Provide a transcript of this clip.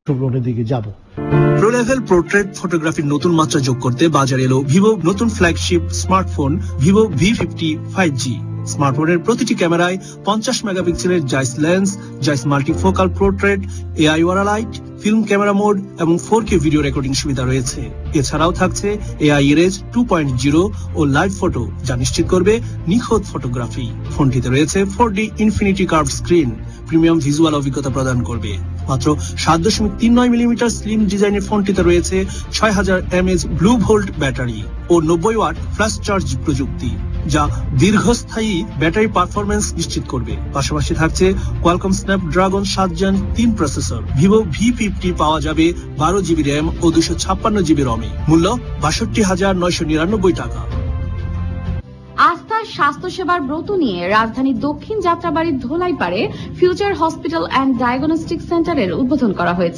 অংশগ্রহণের দিকে যাব। প্রো লেভেল পোর্ট্রেট ফটোগ্রাফির নতুন মাত্রা যোগ করতে বাজারে এলো ভিভো নতুন flagship smartphone Vivo V50 5G। স্মার্টফোনের প্রতিটি ক্যামেরায় 50 মেগাপিক্সেলের Zeiss lens, Zeiss multifocal portrait, AI aura light, film camera mode এবং 4K ভিডিও রেকর্ডিং সুবিধা রয়েছে। এছাড়াও থাকছে AI ইরেজ 2.0 ও লাইভ ফটো, যা নিশ্চিত করবে নিখুঁত ফটোগ্রাফি। ফোনটিতে রয়েছে 4D infinity curve screen, premium visual অভিজ্ঞতা প্রদান করবে। মাত্র 7.39 মিলিমিটার স্লিম ডিজাইনের ফোনটিতে রয়েছে 6000 mAh ব্লু ভোল্ট ব্যাটারি ও 90 ওয়াট ফ্ল্যাশ চার্জ প্রযুক্তি, যা দীর্ঘস্থায়ী ব্যাটারি পারফরমেন্স নিশ্চিত করবে। পাশাপাশি থাকছে Qualcomm Snapdragon 7 Gen 3 processor. Vivo V50 পাওয়া যাবে 12GB র্যাম ও 256GB রমে। মূল্য 62,999 টাকা। আস্থার স্বাস্থ্যসেবার ব্রত নিয়ে রাজধানীর দক্ষিণ যাত্রাবাড়ির ধোলাইপাড়ে ফিউচার হসপিটাল অ্যান্ড ডায়াগনস্টিক সেন্টারের উদ্বোধন করা হয়েছে।